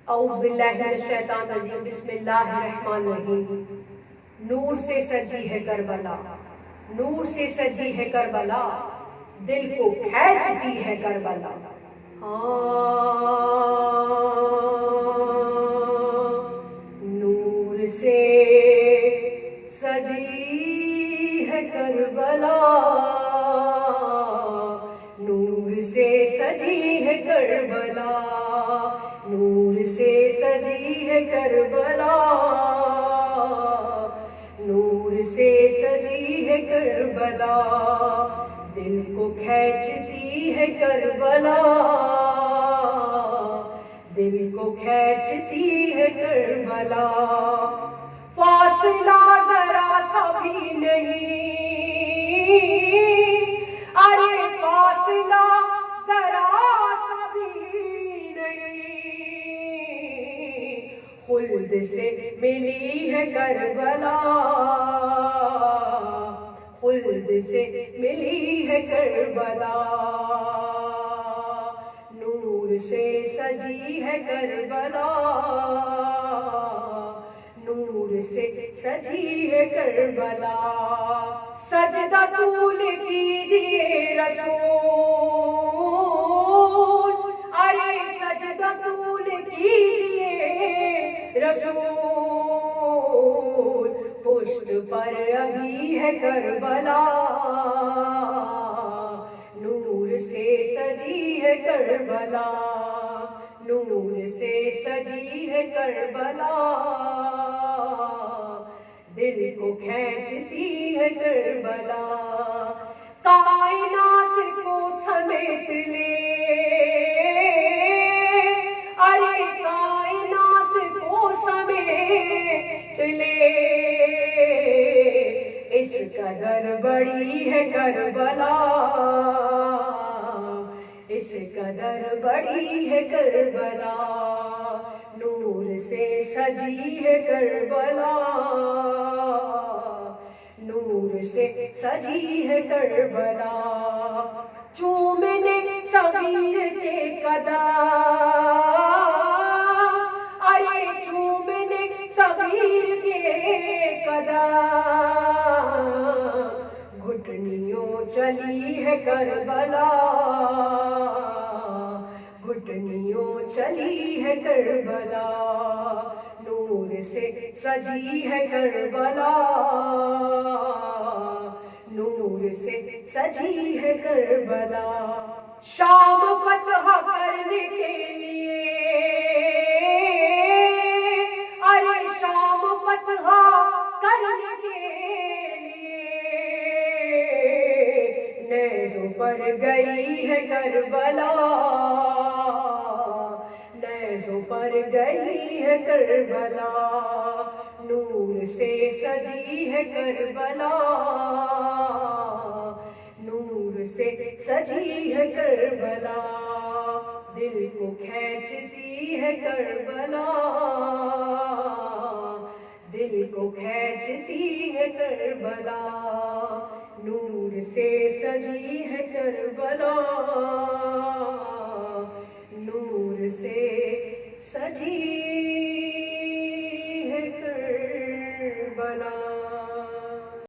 اعوذ باللہ من الشیطان الرجیم، بسم اللہ الرحمن الرحیم۔ نور سے سجی ہے کربلا، نور سے سجی ہے کربلا، دل کو کھینچتی ہے کربلا۔ نور سے سجی ہے کربلا، نور سے سجی ہے کربلا، نور سے سجی ہے کربلا، نور سے سجی ہے کربلا، دل کو کھینچتی ہے کربلا، دل کو کھینچتی ہے کربلا۔ فاصلہ ذرا سا بھی نہیں، ارے فاصلہ ذرا سا بھی نہیں، خلد سے ملی ہے کربلا، خلد سے ملی ہے کربلا، نور سے سجی ہے کربلا، نور سے سجی ہے کربلا۔ سجدہ طول کیجئے رسول، ارے سجدہ طول کیجئے رسول، پشت پر ابھی ہے کربلا، نور سے سجی ہے کربلا، نور سے سجی ہے کربلا، دل کو کھینچتی ہے کربلا۔ کائنات کو سمیٹ لے، ارے کائنات کو سمیٹ لے، اس قدر بڑی ہے کربلا، اس قدر بڑی ہے کربلا، نور سے سجی ہے کربلا، نور سے سجی ہے کربلا۔ چومنے صغیر کے قدم، ارے چومنے صغیر کے قدم، گھٹنیوں چلی ہے کربلا، گھٹنیوں چلی ہے کربلا، نور سے سجی ہے کربلا، نور سے سجی ہے کربلا۔ شام فتح کرنے کے لیے، ارے شام فتح کرنے کے لیے، نیزوں پر گئی ہے کربلا، نیزوں پر گئی ہے کربلا، نور سے سجی ہے کربلا، نور سے سجی ہے کربلا، دل کو کھینچتی ہے کربلا، دل کو کھینچتی ہے کربلا، نور سے سجی ہے کربلا، نور سے سجی